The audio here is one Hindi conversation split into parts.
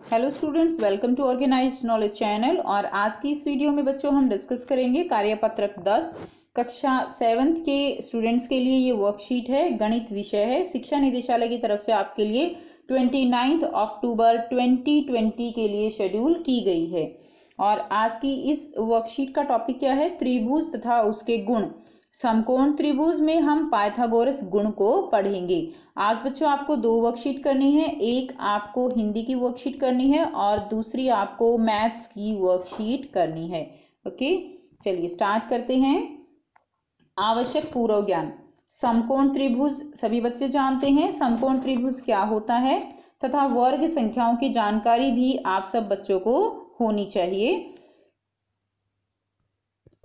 Hello students, welcome to organized knowledge channel. और आज की इस वीडियो में बच्चों हम डिस्कस करेंगे कार्यपत्रक 10 कक्षा 7th के स्टूडेंट्स के लिए। ये वर्कशीट है, गणित विषय है। शिक्षा निदेशालय की तरफ से आपके लिए 29 अक्टूबर 2020 के लिए शेड्यूल की गई है। और आज की इस वर्कशीट का टॉपिक क्या है? त्रिभुज तथा उसके गुण। समकोण त्रिभुज में हम पाइथागोरस गुण को पढ़ेंगे। आज बच्चों आपको दो वर्कशीट करनी है, एक आपको हिंदी की वर्कशीट करनी है और दूसरी आपको मैथ्स की वर्कशीट करनी है। ओके, चलिए स्टार्ट करते हैं। आवश्यक पूर्व ज्ञान। समकोण त्रिभुज सभी बच्चे जानते हैं, समकोण त्रिभुज क्या होता है तथा वर्ग संख्याओं की जानकारी भी आप सब बच्चों को होनी चाहिए।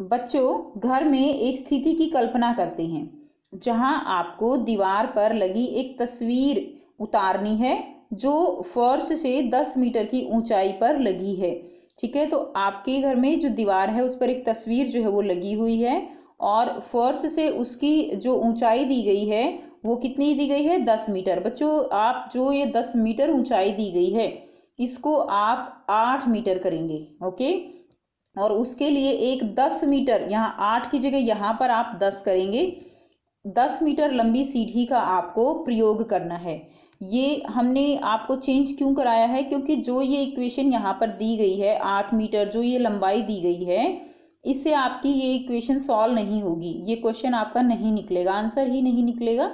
बच्चों, घर में एक स्थिति की कल्पना करते हैं जहां आपको दीवार पर लगी एक तस्वीर उतारनी है जो फर्श से 10 मीटर की ऊंचाई पर लगी है। ठीक है, तो आपके घर में जो दीवार है उस पर एक तस्वीर जो है वो लगी हुई है और फर्श से उसकी जो ऊंचाई दी गई है वो कितनी दी गई है? 10 मीटर। बच्चों, आप जो ये 10 मीटर ऊंचाई दी गई है इसको आप 8 मीटर करेंगे। ओके, और उसके लिए एक 10 मीटर, यहाँ 8 की जगह यहाँ पर आप 10 करेंगे। 10 मीटर लंबी सीढ़ी का आपको प्रयोग करना है। ये हमने आपको चेंज क्यों कराया है? क्योंकि जो ये इक्वेशन यहाँ पर दी गई है 8 मीटर जो ये लंबाई दी गई है, इससे आपकी ये इक्वेशन सॉल्व नहीं होगी। ये क्वेश्चन आपका नहीं निकलेगा, आंसर ही नहीं निकलेगा।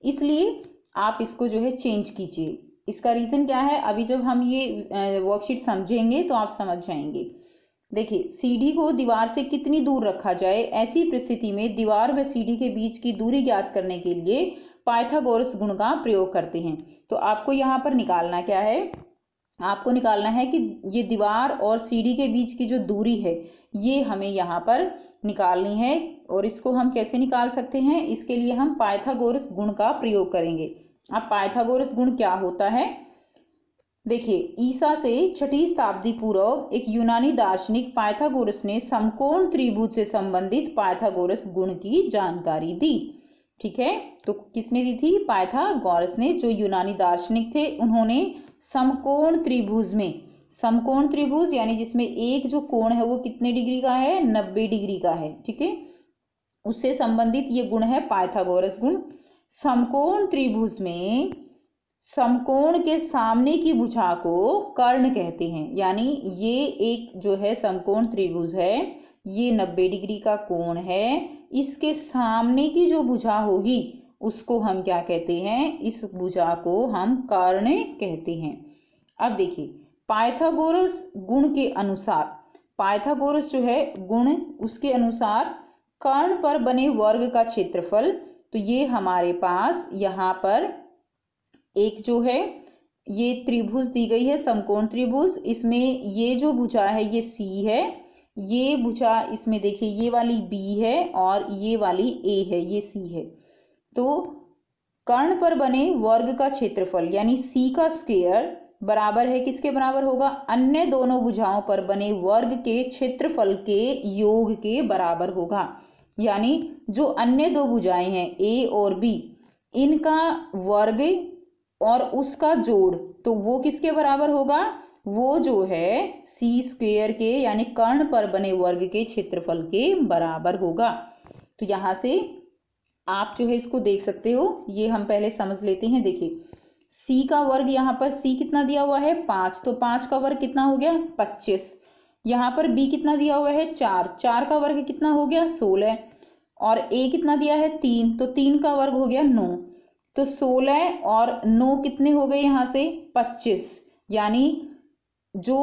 इसलिए आप इसको जो है चेंज कीजिए। इसका रीज़न क्या है अभी जब हम ये वर्कशीट समझेंगे तो आप समझ जाएंगे। देखिए, सीढ़ी को दीवार से कितनी दूर रखा जाए, ऐसी परिस्थिति में दीवार व सीढ़ी के बीच की दूरी ज्ञात करने के लिए पाइथागोरस गुण का प्रयोग करते हैं। तो आपको यहाँ पर निकालना क्या है? आपको निकालना है कि ये दीवार और सीढ़ी के बीच की जो दूरी है ये हमें यहाँ पर निकालनी है। और इसको हम कैसे निकाल सकते हैं? इसके लिए हम पाइथागोरस गुण का प्रयोग करेंगे। अब पाइथागोरस गुण क्या होता है? देखिए, ईसा से 6ठी शताब्दी पूर्व एक यूनानी दार्शनिक पाइथागोरस ने समकोण त्रिभुज से संबंधित पाइथागोरस गुण की जानकारी दी। ठीक है, तो किसने दी थी? पाइथागोरस ने, जो यूनानी दार्शनिक थे। उन्होंने समकोण त्रिभुज में, समकोण त्रिभुज यानी जिसमें एक जो कोण है वो कितने डिग्री का है? 90 डिग्री का है। ठीक है, उससे संबंधित ये गुण है पाइथागोरस गुण। समकोण त्रिभुज में समकोण के सामने की भुजा को कर्ण कहते हैं। यानी ये एक जो है समकोण त्रिभुज है, ये 90 डिग्री का कोण है, इसके सामने की जो भुजा होगी उसको हम क्या कहते हैं? इस भुजा को हम कर्ण कहते हैं। अब देखिए, पाइथागोरस गुण के अनुसार, पाइथागोरस जो है गुण, उसके अनुसार कर्ण पर बने वर्ग का क्षेत्रफल, तो ये हमारे पास यहाँ पर एक जो है ये त्रिभुज दी गई है, समकोण त्रिभुज। इसमें ये जो भुजा है ये C है, ये भुजा इसमें देखिए ये वाली B है और ये वाली A है, ये C है। तो कर्ण पर बने वर्ग का क्षेत्रफल यानी C का स्क्वायर बराबर है, किसके बराबर होगा? अन्य दोनों भुजाओं पर बने वर्ग के क्षेत्रफल के योग के बराबर होगा। यानी जो अन्य दो भुजाएं हैं A और B, इनका वर्ग और उसका जोड़, तो वो किसके बराबर होगा? वो जो है C स्क्वायर के यानी कर्ण पर बने वर्ग के क्षेत्रफल के बराबर होगा। तो यहाँ से आप जो है इसको देख सकते हो। ये हम पहले समझ लेते हैं। देखिए, C का वर्ग, यहाँ पर C कितना दिया हुआ है? 5, तो 5 का वर्ग कितना हो गया? 25। यहाँ पर B कितना दिया हुआ है? 4, 4 का वर्ग कितना हो गया? 16। और A कितना दिया है? 3, तो 3 का वर्ग हो गया 9। तो 16 और 9 कितने हो गए यहाँ से? 25। यानी जो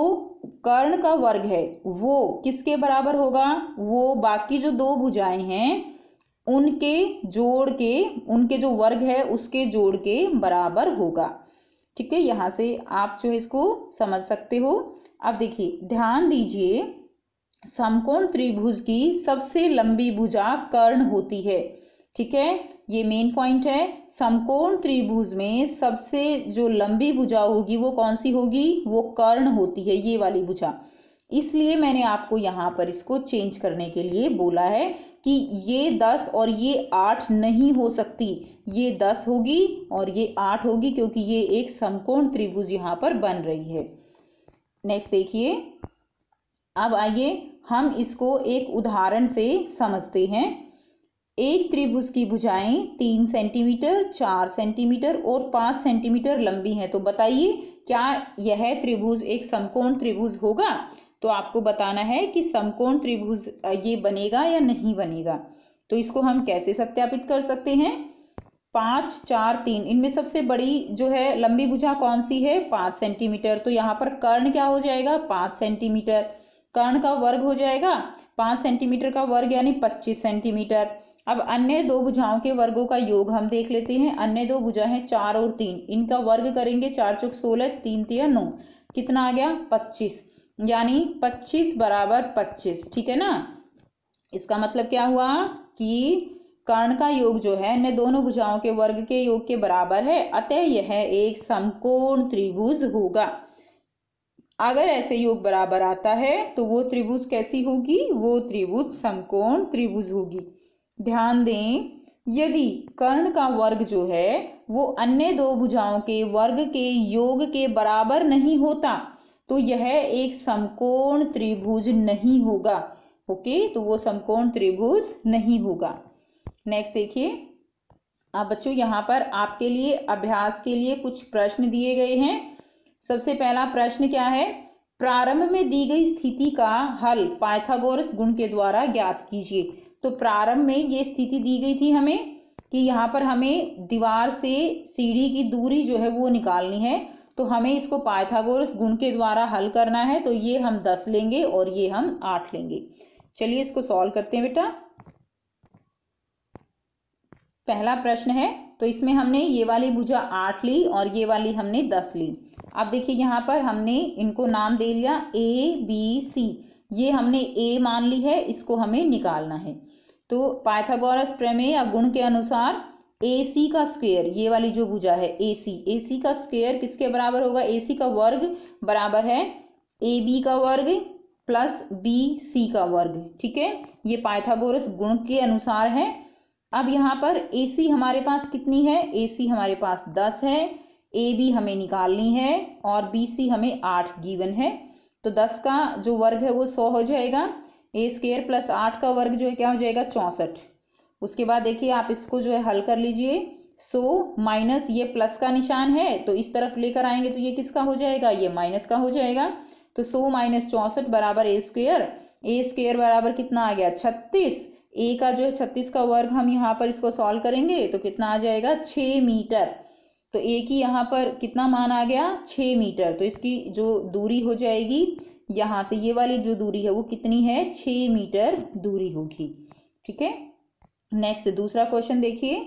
कर्ण का वर्ग है वो किसके बराबर होगा? वो बाकी जो दो भुजाएं हैं उनके जोड़ के, उनके जो वर्ग है उसके जोड़ के बराबर होगा। ठीक है, यहाँ से आप जो है इसको समझ सकते हो। अब देखिए, ध्यान दीजिए, समकोण त्रिभुज की सबसे लंबी भुजा कर्ण होती है। ठीक है, ये मेन पॉइंट है। समकोण त्रिभुज में सबसे जो लंबी भुजा होगी वो कौन सी होगी? वो कर्ण होती है, ये वाली भुजा। इसलिए मैंने आपको यहाँ पर इसको चेंज करने के लिए बोला है कि ये 10 और ये 8 नहीं हो सकती, ये 10 होगी और ये 8 होगी, क्योंकि ये एक समकोण त्रिभुज यहाँ पर बन रही है। नेक्स्ट देखिए, अब आइए हम इसको एक उदाहरण से समझते हैं। एक त्रिभुज की भुजाएं 3 सेंटीमीटर, 4 सेंटीमीटर और 5 सेंटीमीटर लंबी हैं। तो बताइए क्या यह त्रिभुज एक समकोण त्रिभुज होगा? तो आपको बताना है कि समकोण त्रिभुज ये बनेगा या नहीं बनेगा। तो इसको हम कैसे सत्यापित कर सकते हैं? 5, 4, 3, इनमें सबसे बड़ी जो है लंबी भुजा कौन सी है? 5 सेंटीमीटर। तो यहाँ पर कर्ण क्या हो जाएगा? 5 सेंटीमीटर। कर्ण का वर्ग हो जाएगा 5 सेंटीमीटर का वर्ग यानी 25 सेंटीमीटर। अब अन्य दो भुजाओं के वर्गों का योग हम देख लेते हैं। अन्य दो भुजा हैं 4 और 3, इनका वर्ग करेंगे 4 चौक 16, 3 तिया 9, कितना आ गया? 25, यानी 25 बराबर 25। ठीक है ना? इसका मतलब क्या हुआ कि कर्ण का योग जो है अन्य दोनों भुजाओं के वर्ग के योग के बराबर है, अतः यह एक समकोण त्रिभुज होगा। अगर ऐसे योग बराबर आता है तो वो त्रिभुज कैसी होगी? वो त्रिभुज समकोण त्रिभुज होगी। ध्यान दें, यदि कर्ण का वर्ग जो है वो अन्य दो भुजाओं के वर्ग के योग के बराबर नहीं होता तो यह एक समकोण त्रिभुज नहीं होगा। ओके, तो वो समकोण त्रिभुज नहीं होगा। नेक्स्ट देखिए, अब बच्चों यहाँ पर आपके लिए अभ्यास के लिए कुछ प्रश्न दिए गए हैं। सबसे पहला प्रश्न क्या है? प्रारंभ में दी गई स्थिति का हल पाइथागोरस गुण के द्वारा ज्ञात कीजिए। तो प्रारंभ में ये स्थिति दी गई थी हमें कि यहाँ पर हमें दीवार से सीढ़ी की दूरी जो है वो निकालनी है, तो हमें इसको पाइथागोरस गुण के द्वारा हल करना है। तो ये हम 10 लेंगे और ये हम 8 लेंगे। चलिए इसको सॉल्व करते हैं बेटा। पहला प्रश्न है, तो इसमें हमने ये वाली भुजा 8 ली और ये वाली हमने 10 ली। अब देखिए यहाँ पर हमने इनको नाम दे लिया A, B, C। ये हमने A मान ली है, इसको हमें निकालना है। तो पाइथागोरस प्रमेय या गुण के अनुसार AC का स्क्वायर, ये वाली जो भुजा है AC का स्क्वायर किसके बराबर होगा? AC का वर्ग बराबर है AB का वर्ग प्लस BC का वर्ग। ठीक है, ये पाइथागोरस गुण के अनुसार है। अब यहाँ पर AC हमारे पास कितनी है? AC हमारे पास 10 है, AB हमें निकालनी है और BC हमें 8 गिवन है। तो 10 का जो वर्ग है वो 100 हो जाएगा। A स्क्वायर प्लस 8 का वर्ग जो है क्या हो जाएगा? 64। उसके बाद देखिए आप इसको जो है हल कर लीजिए। 100 माइनस ये प्लस का निशान है तो इस तरफ लेकर आएंगे तो ये किसका हो जाएगा? ये माइनस का हो जाएगा। तो 100 माइनस 64 बराबर A स्क्वायर बराबर कितना आ गया? 36। A का जो है 36 का वर्ग हम यहाँ पर इसको सॉल्व करेंगे तो कितना आ जाएगा? 6 मीटर। तो A की यहाँ पर कितना मान आ गया? 6 मीटर। तो इसकी जो दूरी हो जाएगी यहाँ से ये वाली जो दूरी है वो कितनी है? 6 मीटर दूरी होगी। ठीक है, नेक्स्ट दूसरा क्वेश्चन देखिए।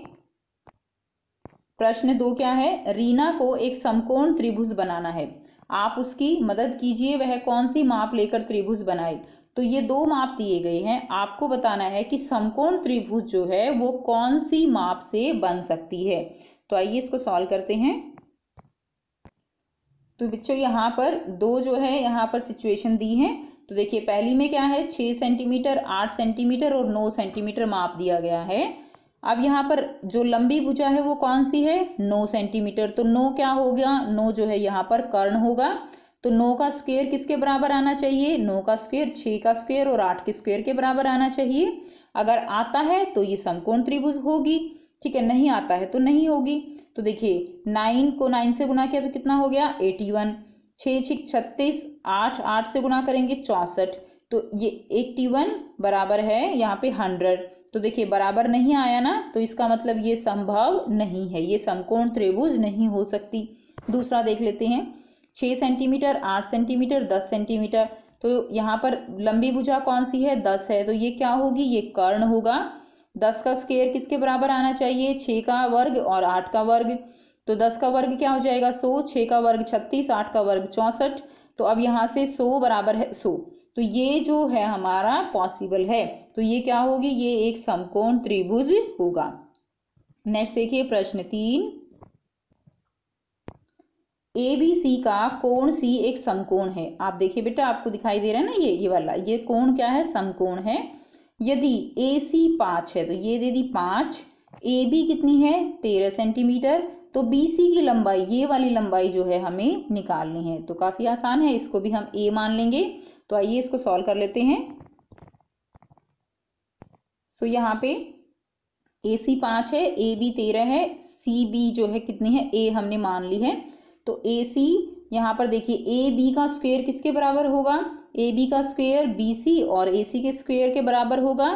प्रश्न 2 क्या है? रीना को एक समकोण त्रिभुज बनाना है, आप उसकी मदद कीजिए। वह कौन सी माप लेकर त्रिभुज बनाए? तो ये 2 माप दिए गए हैं, आपको बताना है कि समकोण त्रिभुज जो है वो कौन सी माप से बन सकती है। तो आइए इसको सॉल्व करते हैं। तो बच्चों यहाँ पर 2 जो है यहाँ पर सिचुएशन दी है। तो देखिए पहली में क्या है? 6 सेंटीमीटर, 8 सेंटीमीटर और 9 सेंटीमीटर माप दिया गया है। अब यहाँ पर जो लंबी भुजा है वो कौन सी है? 9 सेंटीमीटर। तो 9 क्या हो गया? 9 जो है यहाँ पर कर्ण होगा। तो 9 का स्क्वायर किसके बराबर आना चाहिए? 9 का स्क्वायर 6 का स्क्वायर और 8 के स्क्वायर के बराबर आना चाहिए। अगर आता है तो ये समकोण त्रिभुज होगी। ठीक है, नहीं आता है तो नहीं होगी। तो देखिए 9 को 9 से गुना किया तो कितना हो गया? 81। 6 6 36, 8 8 से गुना करेंगे 64। तो ये 81 बराबर है यहाँ पे 100। तो देखिए बराबर नहीं आया ना, तो इसका मतलब ये संभव नहीं है, ये समकोण त्रिभुज नहीं हो सकती। दूसरा देख लेते हैं। 6 सेंटीमीटर, 8 सेंटीमीटर, 10 सेंटीमीटर। तो यहाँ पर लंबी भुजा कौन सी है? 10 है। तो ये क्या होगी? ये कर्ण होगा। 10 का स्क्वायर किसके बराबर आना चाहिए? 6 का वर्ग और 8 का वर्ग। तो 10 का वर्ग क्या हो जाएगा? 100, 6 का वर्ग 36, 8 का वर्ग 64। तो अब यहाँ से 100 बराबर है 100। तो ये जो है हमारा पॉसिबल है। तो ये क्या होगी? ये एक समकोण त्रिभुज होगा। नेक्स्ट देखिए प्रश्न 3। ABC का कोण C एक समकोण है। आप देखिए बेटा, आपको दिखाई दे रहा है ना, ये वाला, ये कोण क्या है? समकोण है। यदि AC 5 है तो ये दे दी 5, AB कितनी है? 13 सेंटीमीटर, तो BC की लंबाई, ये वाली लंबाई जो है हमें निकालनी है। तो काफ़ी आसान है, इसको भी हम A मान लेंगे। तो आइए इसको सॉल्व कर लेते हैं। सो यहाँ पे AC 5 है, AB 13 है, CB जो है कितनी है, A हमने मान ली है। तो AC यहाँ पर देखिए AB का स्क्वायर किसके बराबर होगा, AB का स्क्वायर BC और AC के स्क्वायर के बराबर होगा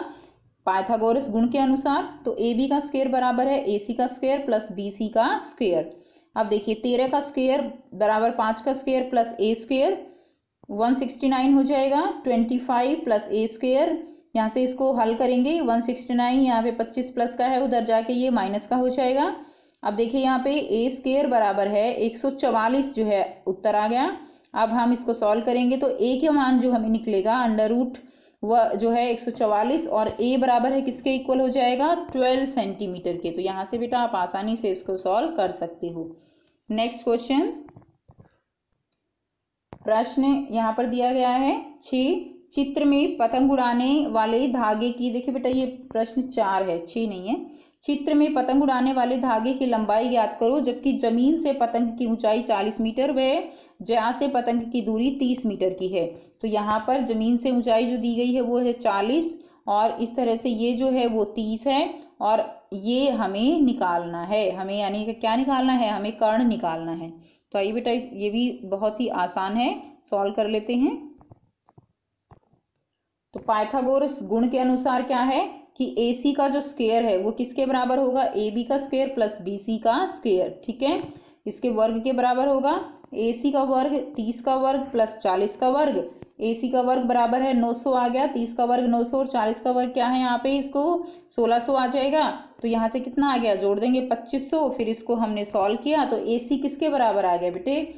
पाइथागोरस गुण के अनुसार। तो AB का स्क्वायर बराबर है AC का स्क्वायर प्लस BC का स्क्वायर। अब देखिए 13 का स्क्वायर बराबर 5 का स्क्वायर प्लस A स्क्वायर, 169 हो जाएगा। 25 प्लस A स्क्वायर, यहाँ से इसको हल करेंगे, 169 यहाँ पे 25 प्लस का है, उधर जाके ये माइनस का हो जाएगा। अब देखिए यहाँ पे A स्क्वायर बराबर है 144 जो है उत्तर आ गया। अब हम इसको सॉल्व करेंगे तो A के मान जो हमें निकलेगा अंडर रूट वह जो है 144 और A बराबर है किसके इक्वल हो जाएगा, 12 सेंटीमीटर के। तो यहाँ से बेटा आप आसानी से इसको सॉल्व कर सकते हो। नेक्स्ट क्वेश्चन, प्रश्न यहाँ पर दिया गया है 6, चित्र में पतंग उड़ाने वाले धागे की, देखिए बेटा ये प्रश्न 4 है, 6 नहीं है। चित्र में पतंग उड़ाने वाले धागे की लंबाई ज्ञात करो, जबकि जमीन से पतंग की ऊंचाई 40 मीटर व ज्या से पतंग की दूरी 30 मीटर की है। तो यहाँ पर जमीन से ऊंचाई जो दी गई है वो है 40 और इस तरह से ये जो है वो 30 है और ये हमें निकालना है, हमें यानी कि क्या निकालना है, हमें कर्ण निकालना है। तो आइए बेटा ये भी बहुत ही आसान है, सॉल्व कर लेते हैं। तो पाइथागोरस गुण के अनुसार क्या है कि AC का जो स्क्वायर है वो किसके बराबर होगा, AB का स्क्वायर प्लस BC का स्क्वायर, ठीक है, इसके वर्ग के बराबर होगा। AC का वर्ग 30 का वर्ग प्लस 40 का वर्ग, AC का वर्ग बराबर है 900 आ गया, 30 का वर्ग 900 और 40 का वर्ग क्या है यहाँ पे, इसको 1600 आ जाएगा। तो यहाँ से कितना आ गया, जोड़ देंगे 2500, फिर इसको हमने सॉल्व किया तो AC किसके बराबर आ गया बेटे,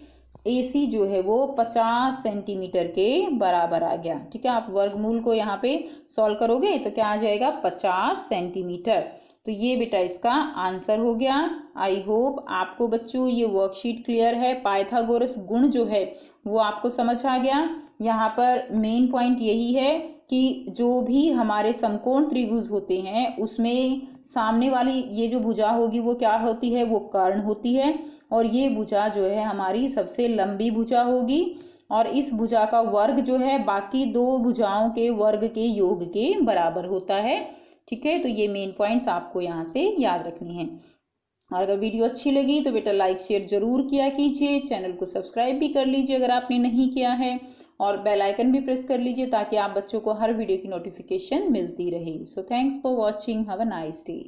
AC जो है वो 50 सेंटीमीटर के बराबर आ गया। ठीक है, आप वर्गमूल को यहाँ पे सॉल्व करोगे तो क्या आ जाएगा, 50 सेंटीमीटर। तो ये बेटा इसका आंसर हो गया। आई होप आपको बच्चों ये वर्कशीट क्लियर है। पाइथागोरस गुण जो है वो आपको समझ आ गया। यहाँ पर मेन पॉइंट यही है कि जो भी हमारे समकोण त्रिभुज होते हैं उसमें सामने वाली ये जो भुजा होगी वो क्या होती है, वो कर्ण होती है और ये भुजा जो है हमारी सबसे लंबी भुजा होगी और इस भुजा का वर्ग जो है बाकी दो भुजाओं के वर्ग के योग के बराबर होता है। ठीक है, तो ये मेन पॉइंट्स आपको यहाँ से याद रखनी है। और अगर वीडियो अच्छी लगी तो बेटा लाइक शेयर जरूर किया कीजिए, चैनल को सब्सक्राइब भी कर लीजिए अगर आपने नहीं किया है और बेल आइकन भी प्रेस कर लीजिए ताकि आप बच्चों को हर वीडियो की नोटिफिकेशन मिलती रहे। So thanks for watching, have a nice day.